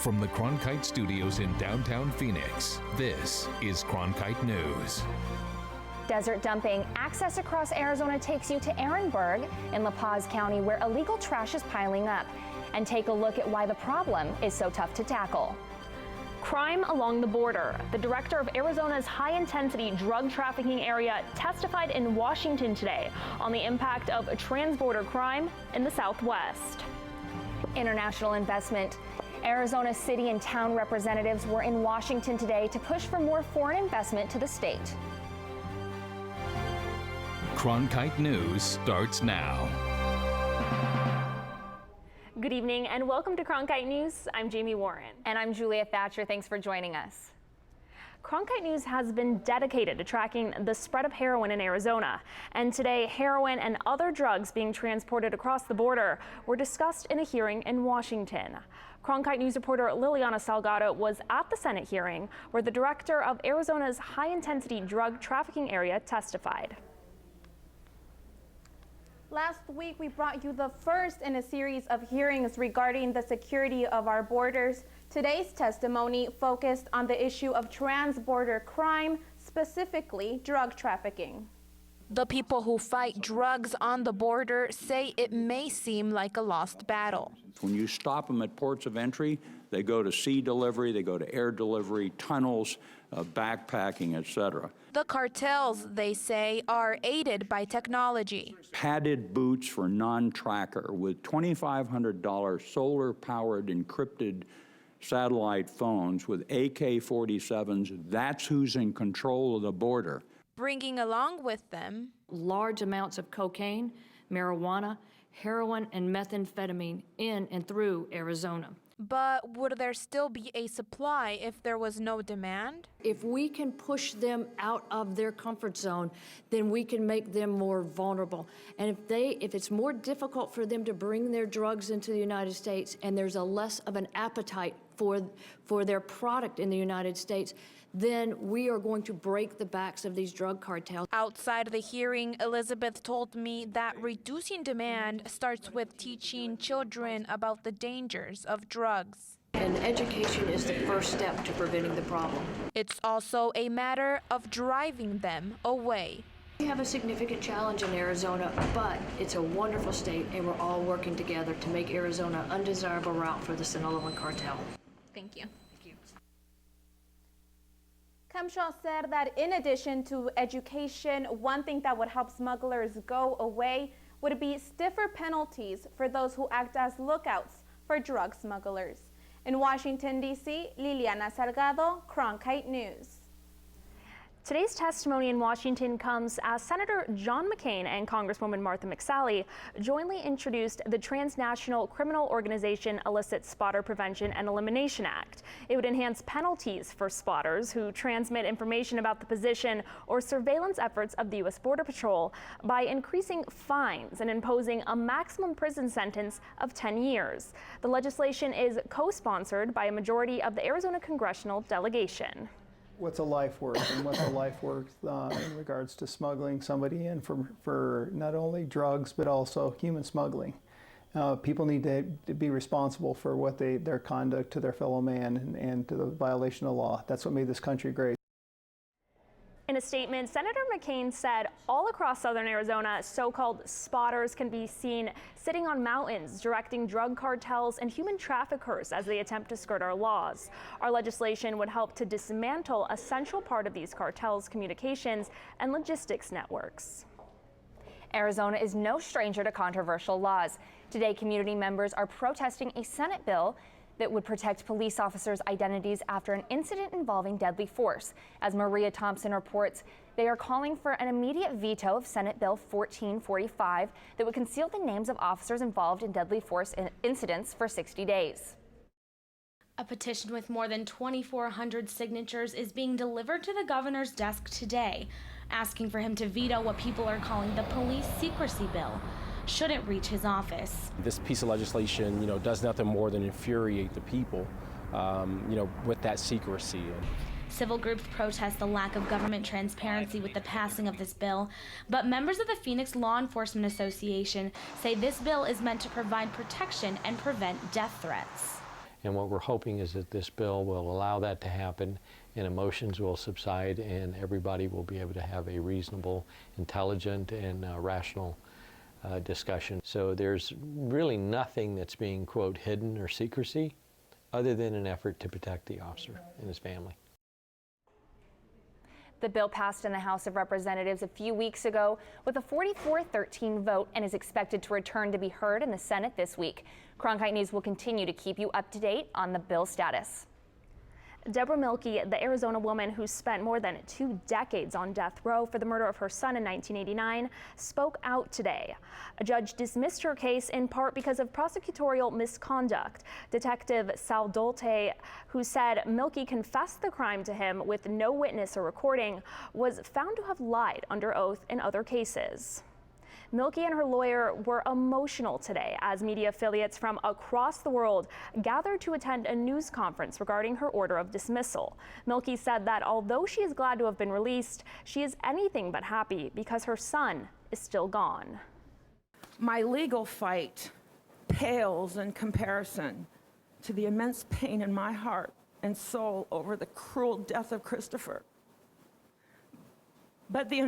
From the Cronkite Studios in downtown Phoenix, this is Cronkite News. Desert dumping. Access across Arizona takes you to Ehrenberg in La Paz County, where illegal trash is piling up. And take a look at why the problem is so tough to tackle. Crime along the border. The director of Arizona's high-intensity drug trafficking area testified in Washington today on the impact of transborder crime in the Southwest. International investment. Arizona city and town representatives were in Washington today to push for more foreign investment to the state. Cronkite News starts now. Good evening and welcome to Cronkite News. I'm Jamie Warren. And I'm Julia Thatcher. Thanks for joining us. Cronkite News has been dedicated to tracking the spread of heroin in Arizona. And today, heroin and other drugs being transported across the border were discussed in a hearing in Washington. Cronkite News reporter Liliana Salgado was at the Senate hearing where the director of Arizona's high-intensity drug trafficking area testified. Last week, we brought you the first in a series of hearings regarding the security of our borders. Today's testimony focused on the issue of transborder crime, specifically drug trafficking. The people who fight drugs on the border say it may seem like a lost battle. When you stop them at ports of entry, they go to sea delivery, they go to air delivery, tunnels, backpacking, etc. The cartels, they say, are aided by technology. Padded boots for non-tracker with $2,500 solar-powered encrypted satellite phones with AK-47s. That's who's in control of the border. Bringing along with them large amounts of cocaine, marijuana, heroin, and methamphetamine in and through Arizona. But would there still be a supply if there was no demand? If we can push them out of their comfort zone, then we can make them more vulnerable. And if it's more difficult for them to bring their drugs into the United States and there's a less of an appetite for their product in the United States, then we are going to break the backs of these drug cartels. Outside the hearing, Elizabeth told me that reducing demand starts with teaching children about the dangers of drugs. And education is the first step to preventing the problem. It's also a matter of driving them away. We have a significant challenge in Arizona, but it's a wonderful state, and we're all working together to make Arizona an undesirable route for the Sinaloan cartel. Thank you. Kemshaw said that in addition to education, one thing that would help smugglers go away would be stiffer penalties for those who act as lookouts for drug smugglers. In Washington, D.C., Liliana Salgado, Cronkite News. Today's testimony in Washington comes as Senator John McCain and Congresswoman Martha McSally jointly introduced the transnational criminal organization Illicit Spotter Prevention and Elimination Act. It would enhance penalties for spotters who transmit information about the position or surveillance efforts of the U.S. Border Patrol by increasing fines and imposing a maximum prison sentence of 10 years. The legislation is co-sponsored by a majority of the Arizona congressional delegation. What's a life worth, and what's a life worth in regards to smuggling somebody in for not only drugs but also human smuggling. People need to be responsible for what their conduct to their fellow man and to the violation of law. That's what made this country great. In a statement, Senator McCain said all across southern Arizona, so-called spotters can be seen sitting on mountains, directing drug cartels and human traffickers as they attempt to skirt our laws. Our legislation would help to dismantle a central part of these cartels' communications and logistics networks. Arizona is no stranger to controversial laws. Today, community members are protesting a Senate bill that would protect police officers' identities after an incident involving deadly force. As Maria Thompson reports, they are calling for an immediate veto of Senate Bill 1445 that would conceal the names of officers involved in deadly force incidents for 60 days. A petition with more than 2,400 signatures is being delivered to the governor's desk today, asking for him to veto what people are calling the police secrecy bill. Should it reach his office. This piece of legislation, does nothing more than infuriate the people, with that secrecy. Civil groups protest the lack of government transparency with the passing of this bill, but members of the Phoenix Law Enforcement Association say this bill is meant to provide protection and prevent death threats. And what we're hoping is that this bill will allow that to happen, and emotions will subside, and everybody will be able to have a reasonable, intelligent, and rational discussion. So there's really nothing that's being, quote, hidden or secrecy, other than an effort to protect the officer and his family. The bill passed in the House of Representatives a few weeks ago with a 44-13 vote and is expected to return to be heard in the Senate this week. Cronkite News will continue to keep you up to date on the bill status. Deborah Mielke, the Arizona woman who spent more than 2 decades on death row for the murder of her son in 1989, spoke out today. A judge dismissed her case in part because of prosecutorial misconduct. Detective Sal Dolte, who said Mielke confessed the crime to him with no witness or recording, was found to have lied under oath in other cases. Mielke and her lawyer were emotional today as media affiliates from across the world gathered to attend a news conference regarding her order of dismissal. Mielke said that although she is glad to have been released, she is anything but happy because her son is still gone. My legal fight pales in comparison to the immense pain in my heart and soul over the cruel death of Christopher. But the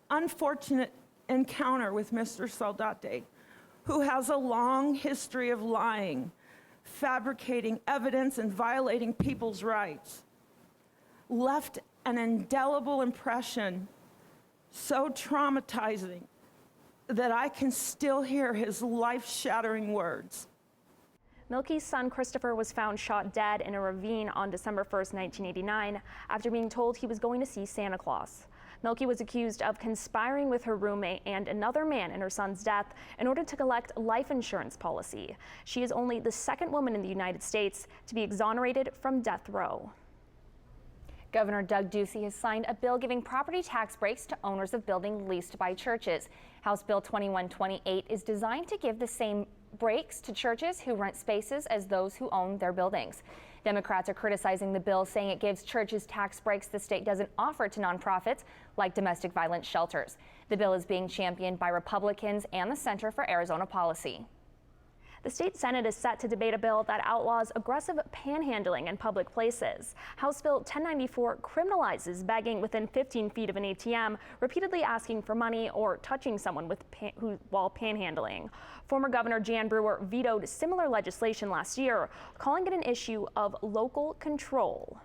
unfortunate encounter with Mr. Saldate, who has a long history of lying, fabricating evidence, and violating people's rights, left an indelible impression so traumatizing that I can still hear his life-shattering words. Mielke's son Christopher was found shot dead in a ravine on December 1st, 1989, after being told he was going to see Santa Claus. Mielke was accused of conspiring with her roommate and another man in her son's death in order to collect life insurance policy. She is only the second woman in the United States to be exonerated from death row. Governor Doug Ducey has signed a bill giving property tax breaks to owners of buildings leased by churches. House Bill 2128 is designed to give the same breaks to churches who rent spaces as those who own their buildings. Democrats are criticizing the bill, saying it gives churches tax breaks the state doesn't offer to nonprofits like domestic violence shelters. The bill is being championed by Republicans and the Center for Arizona Policy. The state Senate is set to debate a bill that outlaws aggressive panhandling in public places. House Bill 1094 criminalizes begging within 15 feet of an ATM, repeatedly asking for money or touching someone while panhandling. Former Governor Jan Brewer vetoed similar legislation last year, calling it an issue of local control.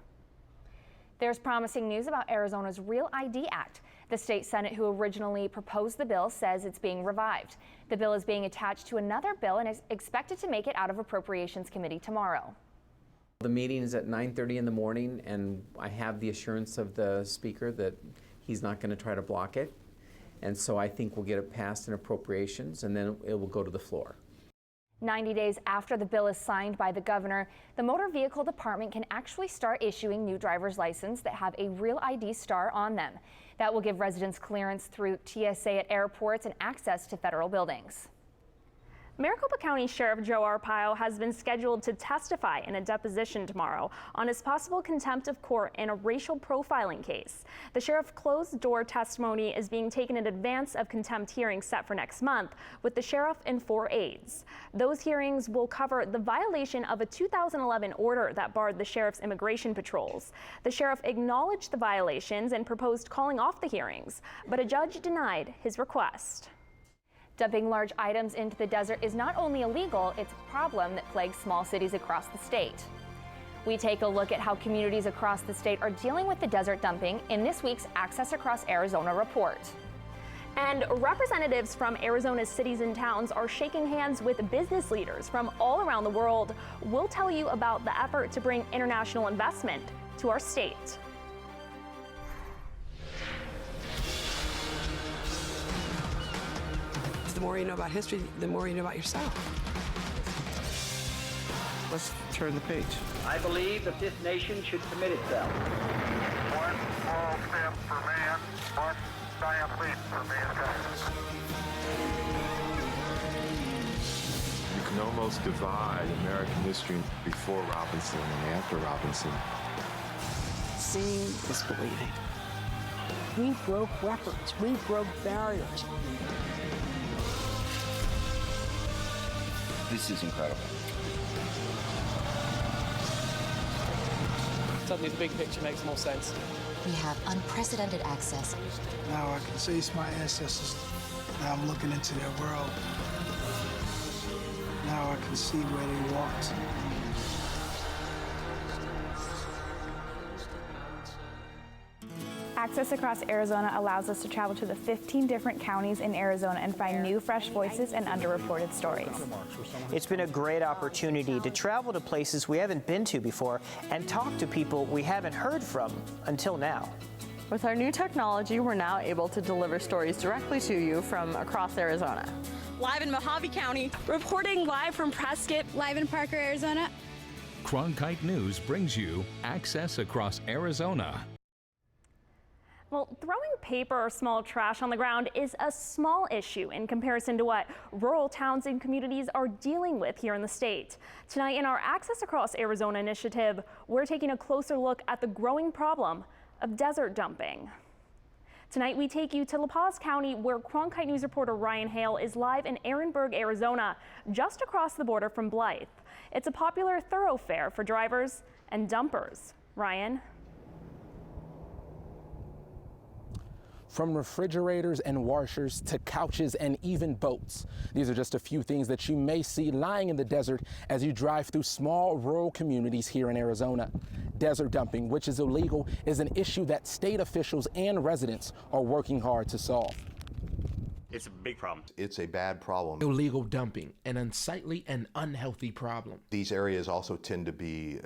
There's promising news about Arizona's Real ID Act. The state Senate, who originally proposed the bill, says it's being revived. The bill is being attached to another bill and is expected to make it out of Appropriations Committee tomorrow. The meeting is at 9:30 in the morning, and I have the assurance of the Speaker that he's not going to try to block it. And so I think we'll get it passed in Appropriations, and then it will go to the floor. 90 days after the bill is signed by the governor, the Motor Vehicle Department can actually start issuing new driver's licenses that have a Real ID star on them. That will give residents clearance through TSA at airports and access to federal buildings. Maricopa County Sheriff Joe Arpaio has been scheduled to testify in a deposition tomorrow on his possible contempt of court in a racial profiling case. The sheriff's closed-door testimony is being taken in advance of contempt hearings set for next month, with the sheriff and 4 aides. Those hearings will cover the violation of a 2011 order that barred the sheriff's immigration patrols. The sheriff acknowledged the violations and proposed calling off the hearings, but a judge denied his request. Dumping large items into the desert is not only illegal, it's a problem that plagues small cities across the state. We take a look at how communities across the state are dealing with the desert dumping in this week's Access Across Arizona report. And representatives from Arizona's cities and towns are shaking hands with business leaders from all around the world. We'll tell you about the effort to bring international investment to our state. The more you know about history, the more you know about yourself. Let's turn the page. I believe that this nation should commit itself. One small step for man, one giant leap for mankind. You can almost divide American history before Robinson and after Robinson. Seeing is believing. We broke records. We broke barriers. This is incredible. Suddenly the big picture makes more sense. We have unprecedented access. Now I can see my ancestors. Now I'm looking into their world. Now I can see where they walked. Access Across Arizona allows us to travel to the 15 different counties in Arizona and find new, fresh voices and underreported stories. It's been a great opportunity to travel to places we haven't been to before and talk to people we haven't heard from until now. With our new technology, we're now able to deliver stories directly to you from across Arizona. Live in Mojave County, reporting live from Prescott, live in Parker, Arizona. Cronkite News brings you Access Across Arizona. Well, throwing paper or small trash on the ground is a small issue in comparison to what rural towns and communities are dealing with here in the state. Tonight in our Access Across Arizona initiative, we're taking a closer look at the growing problem of desert dumping. Tonight we take you to La Paz County, where Cronkite News reporter Ryan Hale is live in Ehrenberg, Arizona, just across the border from Blythe. It's a popular thoroughfare for drivers and dumpers. Ryan? From refrigerators and washers to couches and even boats. These are just a few things that you may see lying in the desert as you drive through small rural communities here in Arizona. Desert dumping, which is illegal, is an issue that state officials and residents are working hard to solve. It's a big problem. It's a bad problem. Illegal dumping, an unsightly and unhealthy problem. These areas also tend to be,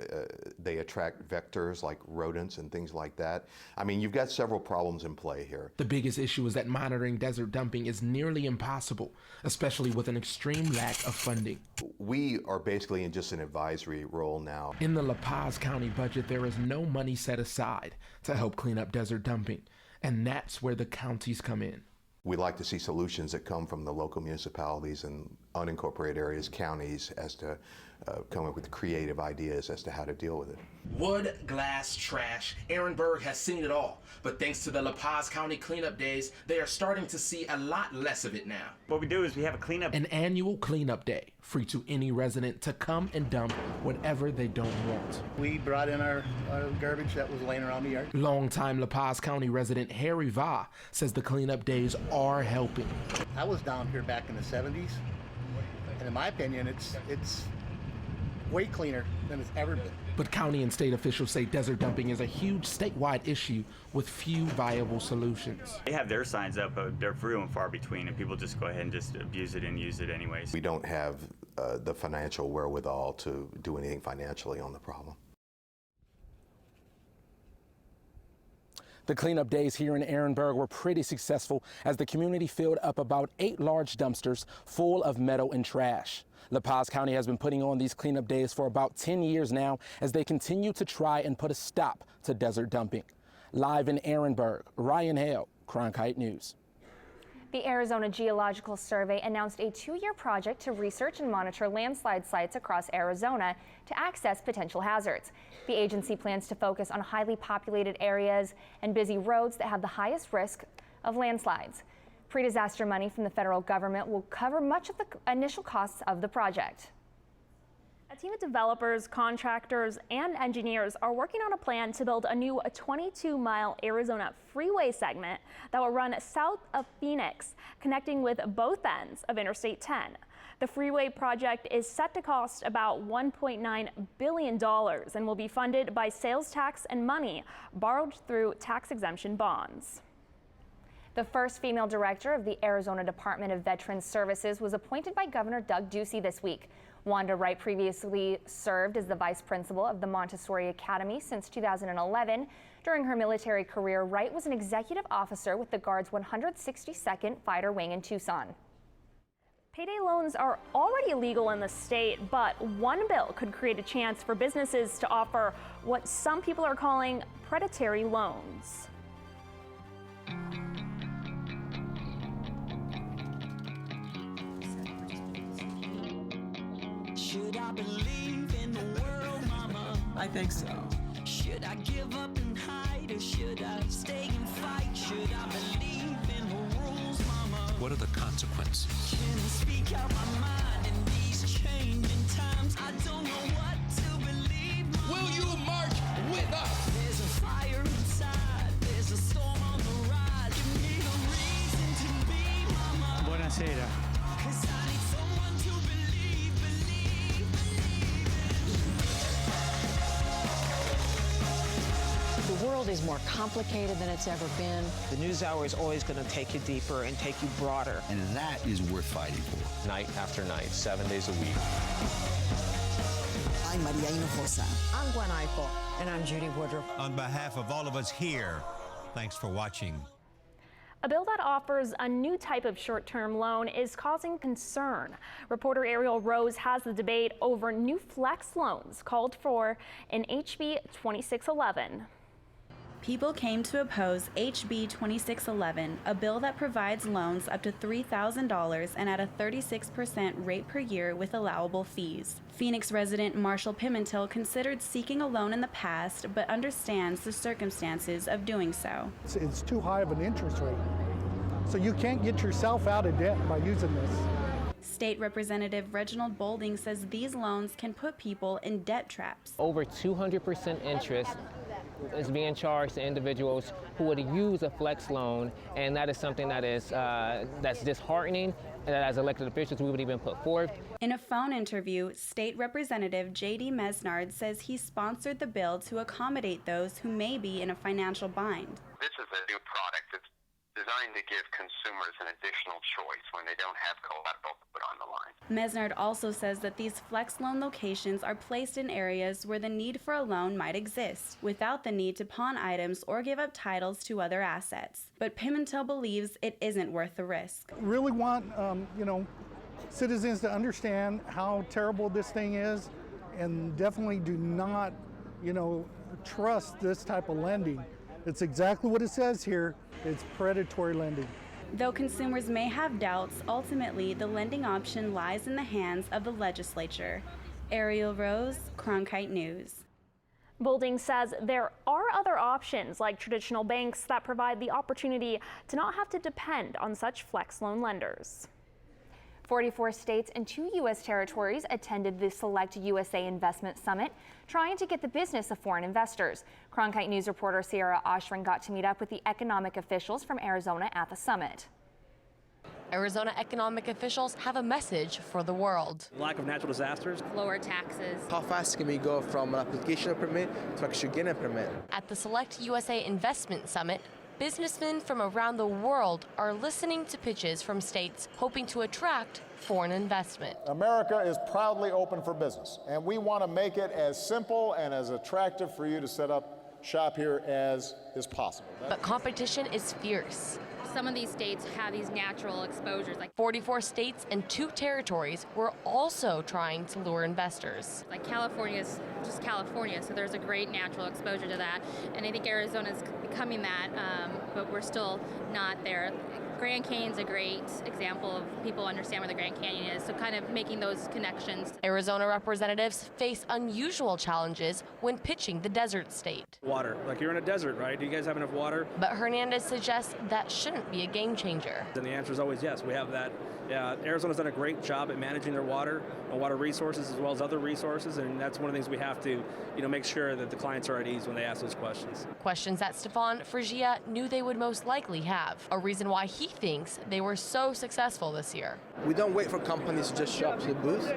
they attract vectors like rodents and things like that. I mean, you've got several problems in play here. The biggest issue is that monitoring desert dumping is nearly impossible, especially with an extreme lack of funding. We are basically in just an advisory role now. In the La Paz County budget, there is no money set aside to help clean up desert dumping, and that's where the counties come in. We like to see solutions that come from the local municipalities and unincorporated areas, counties, as to come up with creative ideas as to how to deal with it. Wood, glass, trash. Ehrenberg has seen it all. But thanks to the La Paz County cleanup days, they are starting to see a lot less of it now. What we do is we have a cleanup. An annual cleanup day, free to any resident to come and dump whatever they don't want. We brought in our garbage that was laying around the yard. Longtime La Paz County resident Harry Va says the cleanup days are helping. I was down here back in the 70s, and in my opinion, it's way cleaner than it's ever been. But county and state officials say desert dumping is a huge statewide issue with few viable solutions. They have their signs up, but they're few and far between, and people just go ahead and just abuse it and use it anyways. We don't have the financial wherewithal to do anything financially on the problem. The cleanup days here in Ehrenberg were pretty successful as the community filled up about 8 large dumpsters full of metal and trash. La Paz County has been putting on these cleanup days for about 10 years now as they continue to try and put a stop to desert dumping. Live in Ehrenberg, Ryan Hale, Cronkite News. The Arizona Geological Survey announced a 2-year project to research and monitor landslide sites across Arizona to access potential hazards. The agency plans to focus on highly populated areas and busy roads that have the highest risk of landslides. Pre-disaster money from the federal government will cover much of the initial costs of the project. A team of developers, contractors, and engineers are working on a plan to build a new 22-mile Arizona freeway segment that will run south of Phoenix, connecting with both ends of Interstate 10. The freeway project is set to cost about $1.9 billion and will be funded by sales tax and money borrowed through tax exemption bonds. The first female director of the Arizona Department of Veterans Services was appointed by Governor Doug Ducey this week. Wanda Wright previously served as the vice principal of the Montessori Academy since 2011. During her military career, Wright was an executive officer with the Guard's 162nd Fighter Wing in Tucson. Payday loans are already illegal in the state, but one bill could create a chance for businesses to offer what some people are calling predatory loans. Should I believe in the world, mama? I think so. Should I give up and hide, or should I stay and fight? Should I believe in the rules, mama? What are the consequences? Can I speak out my mind in these chains? 'Cause I need someone to believe, believe, believe. The world is more complicated than it's ever been. The News Hour is always going to take you deeper and take you broader. And that is worth fighting for. Night after night, 7 days a week. I'm Maria Hinojosa. I'm Gwen Eichel. And I'm Judy Woodruff. On behalf of all of us here, thanks for watching. A bill that offers a new type of short-term loan is causing concern. Reporter Ariel Rose has the debate over new flex loans called for in HB 2611. People came to oppose HB 2611, a bill that provides loans up to $3,000 and at a 36% rate per year with allowable fees. Phoenix resident Marshall Pimentel considered seeking a loan in the past, but understands the circumstances of doing so. It's too high of an interest rate, so you can't get yourself out of debt by using this. State Representative Reginald Boulding says these loans can put people in debt traps. Over 200% interest is being charged to individuals who would use a flex loan, and that is something that is that's disheartening, and that as elected officials we would even put forth. In a phone interview, State Representative J.D. Mesnard says he sponsored the bill to accommodate those who may be in a financial bind. This is a new product that's designed to give consumers an additional choice when they don't have collateral to put on the line. Mesnard also says that these flex loan locations are placed in areas where the need for a loan might exist, without the need to pawn items or give up titles to other assets. But Pimentel believes it isn't worth the risk. Really want, citizens to understand how terrible this thing is, and definitely do not, trust this type of lending. It's exactly what it says here. It's predatory lending. Though consumers may have doubts, ultimately the lending option lies in the hands of the legislature. Ariel Rose, Cronkite News. Boulding says there are other options like traditional banks that provide the opportunity to not have to depend on such flex loan lenders. 44 states and 2 U.S. territories attended the Select USA Investment Summit, trying to get the business of foreign investors. Cronkite News reporter Sierra Oshrin got to meet up with the economic officials from Arizona at the summit. Arizona economic officials have a message for the world. Lack of natural disasters. Lower taxes. How fast can we go from an application permit to actually getting a permit? At the Select USA Investment Summit, businessmen from around the world are listening to pitches from states hoping to attract foreign investment. America is proudly open for business, and we want to make it as simple and as attractive for you to set up shop here as is possible. But competition is fierce. Some of these states have these natural exposures. Like 44 states and 2 territories were also trying to lure investors. Like California is just California, so there's a great natural exposure to that. And I think Arizona is becoming that, but we're still not there. Grand Canyon's a great example of people understand where the Grand Canyon is, so kind of making those connections. Arizona representatives face unusual challenges when pitching the desert state. Water, like you're in a desert, right? Do you guys have enough water? But Hernandez suggests that shouldn't be a game changer. And the answer is always yes, we have that. Yeah, Arizona's done a great job at managing their water and water resources as well as other resources, and that's one of the things we have to, make sure that the clients are at ease when they ask those questions. Questions that Stefan Frigia knew they would most likely have, a reason why he thinks they were so successful this year. We don't wait for companies to just show up to the booth.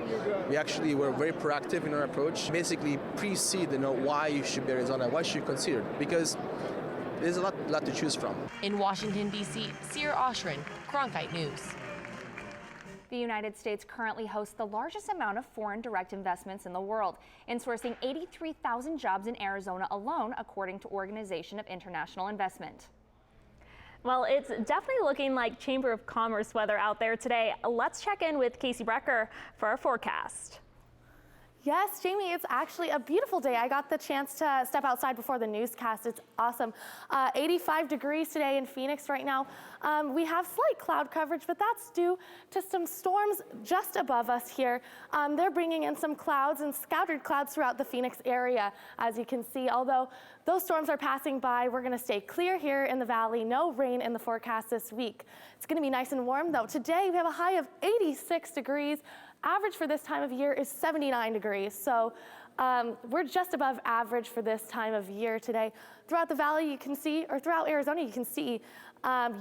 We actually were very proactive in our approach. Basically precede why you should be Arizona, why should you consider it, because there's a lot to choose from. In Washington, D.C., Sierra Oshrin, Cronkite News. The United States currently hosts the largest amount of foreign direct investments in the world, insourcing 83,000 jobs in Arizona alone, according to Organization of International Investment. Well, it's definitely looking like Chamber of Commerce weather out there today. Let's check in with Casey Brecker for our forecast. Yes, Jamie, it's actually a beautiful day. I got the chance to step outside before the newscast. It's awesome. 85 degrees today in Phoenix right now. We have slight cloud coverage, but that's due to some storms just above us here. They're bringing in some clouds and scattered clouds throughout the Phoenix area, as you can see. Although those storms are passing by, we're going to stay clear here in the valley. No rain in the forecast this week. It's going to be nice and warm, though. Today, we have a high of 86 degrees. Average for this time of year is 79 degrees, so we're just above average for this time of year today. Throughout the valley, you can see, or throughout Arizona, you can see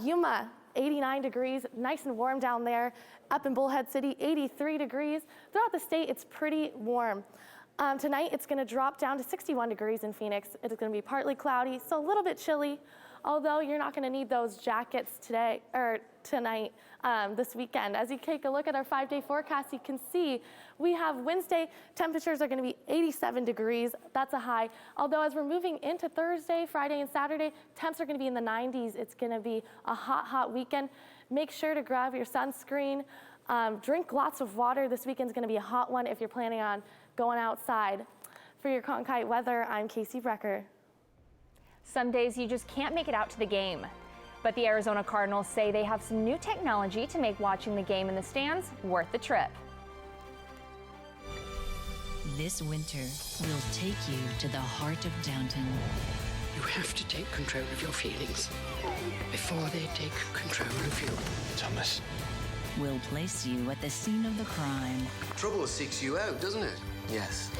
Yuma, 89 degrees, nice and warm down there. Up in Bullhead City, 83 degrees. Throughout the state, it's pretty warm. Tonight, it's going to drop down to 61 degrees in Phoenix. It's going to be partly cloudy, so a little bit chilly, although you're not going to need those jackets tonight, this weekend. As you take a look at our 5-day forecast, you can see we have Wednesday, temperatures are going to be 87 degrees. That's a high. Although as we're moving into Thursday, Friday, and Saturday, temps are going to be in the 90s. It's going to be a hot, hot weekend. Make sure to grab your sunscreen. Drink lots of water. This weekend's going to be a hot one if you're planning on going outside. For your Cronkite weather, I'm Casey Brecker. Some days you just can't make it out to the game. But the Arizona Cardinals say they have some new technology to make watching the game in the stands worth the trip. This winter, we'll take you to the heart of Downton. You have to take control of your feelings before they take control of you. Thomas. We'll place you at the scene of the crime. Trouble seeks you out, doesn't it? Yes.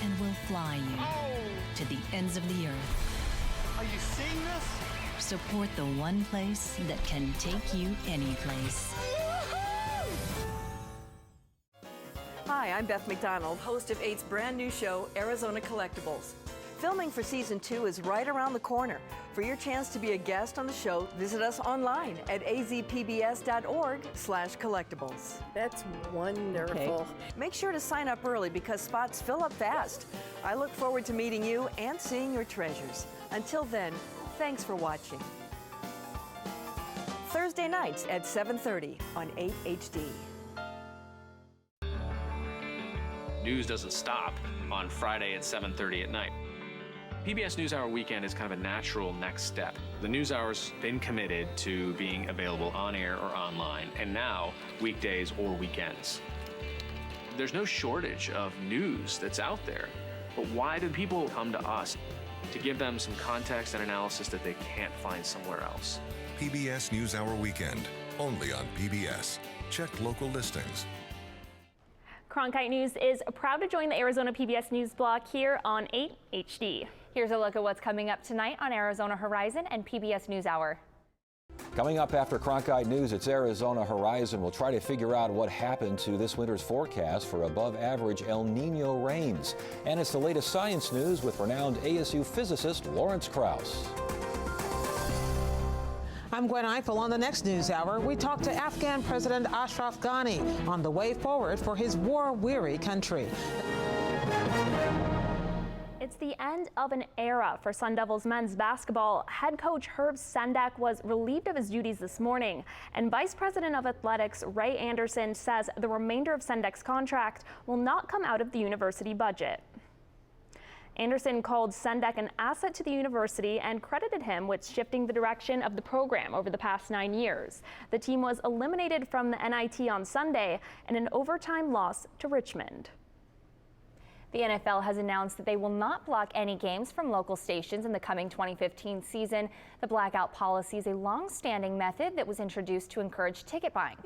And we'll fly you to the ends of the earth. Are you seeing this? Support the one place that can take you any place. Hi, I'm Beth McDonald, host of 8's brand new show, Arizona Collectibles. Filming for season 2 is right around the corner. For your chance to be a guest on the show, visit us online at azpbs.org/collectibles. That's wonderful. Okay. Make sure to sign up early because spots fill up fast. I look forward to meeting you and seeing your treasures. Until then, thanks for watching. Thursday nights at 7:30 on 8 HD. News doesn't stop on Friday at 7:30 at night. PBS NewsHour Weekend is kind of a natural next step. The NewsHour's been committed to being available on air or online, and now weekdays or weekends. There's no shortage of news that's out there, but why do people come to us? To give them some context and analysis that they can't find somewhere else. PBS NewsHour Weekend, only on PBS. Check local listings. Cronkite News is proud to join the Arizona PBS News block here on 8 HD. Here's a look at what's coming up tonight on Arizona Horizon and PBS NewsHour. Coming up after Cronkite News, it's Arizona Horizon. We'll try to figure out what happened to this winter's forecast for above-average El Nino rains. And it's the latest science news with renowned ASU physicist Lawrence Krauss. I'm Gwen Eiffel. On the next NewsHour, we talk to Afghan President Ashraf Ghani on the way forward for his war-weary country. It's the end of an era for Sun Devils men's basketball. Head coach Herb Sendek was relieved of his duties this morning, and Vice President of Athletics Ray Anderson says the remainder of Sendek's contract will not come out of the university budget. Anderson called Sendek an asset to the university and credited him with shifting the direction of the program over the past 9 years. The team was eliminated from the NIT on Sunday in an overtime loss to Richmond. The NFL has announced that they will not block any games from local stations in the coming 2015 season. The blackout policy is a long-standing method that was introduced to encourage ticket buying.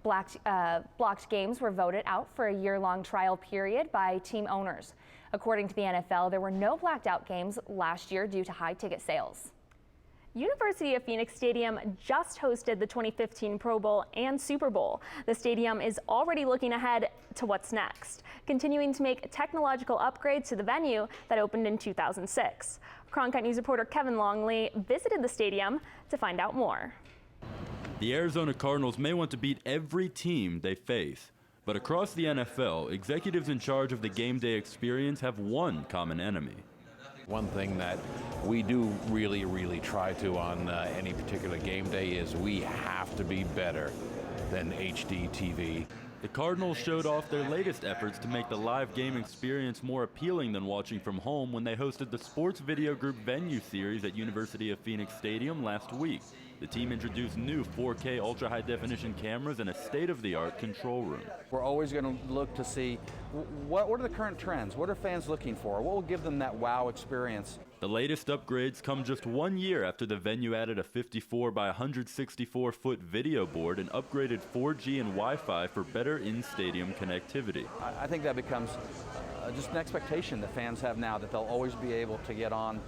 Blocked games were voted out for a year-long trial period by team owners. According to the NFL, there were no blacked out games last year due to high ticket sales. University of Phoenix Stadium just hosted the 2015 Pro Bowl and Super Bowl. The stadium is already looking ahead to what's next, continuing to make technological upgrades to the venue that opened in 2006. Cronkite News reporter Kevin Longley visited the stadium to find out more. The Arizona Cardinals may want to beat every team they face. But across the NFL, executives in charge of the game day experience have one common enemy. One thing that we do really try to on any particular game day is we have to be better than HD TV. The Cardinals showed off their latest efforts to make the live game experience more appealing than watching from home when they hosted the Sports Video Group Venue Series at University of Phoenix Stadium last week. The team introduced new 4K ultra-high definition cameras and a state-of-the-art control room. We're always going to look to see what are the current trends, what are fans looking for, what will give them that wow experience. The latest upgrades come just 1 year after the venue added a 54 by 164 foot video board and upgraded 4G and Wi-Fi for better in-stadium connectivity. I think that becomes just an expectation that fans have now, that they'll always be able to get on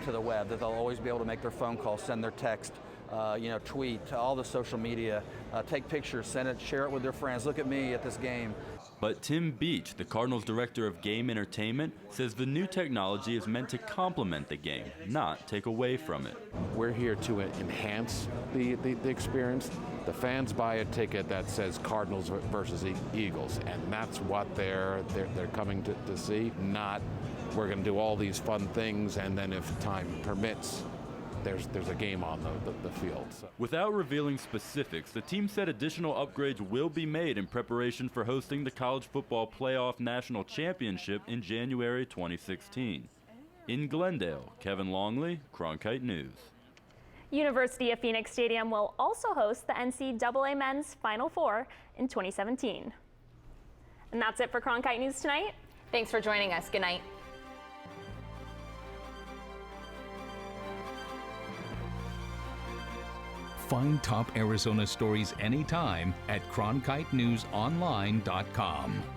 to the web, that they'll always be able to make their phone calls, send their text, tweet, all the social media, take pictures, send it, share it with their friends. Look at me at this game. But Tim Beach, the Cardinals director of game entertainment, says the new technology is meant to complement the game, not take away from it. We're here to enhance the experience. The fans buy a ticket that says Cardinals versus Eagles, and that's what they're coming to see. Not we're going to do all these fun things, and then if time permits, there's a game on the field. So. Without revealing specifics, the team said additional upgrades will be made in preparation for hosting the College Football Playoff National Championship in January 2016. In Glendale, Kevin Longley, Cronkite News. University of Phoenix Stadium will also host the NCAA Men's Final Four in 2017. And that's it for Cronkite News tonight. Thanks for joining us. Good night. Find top Arizona stories anytime at CronkiteNewsOnline.com.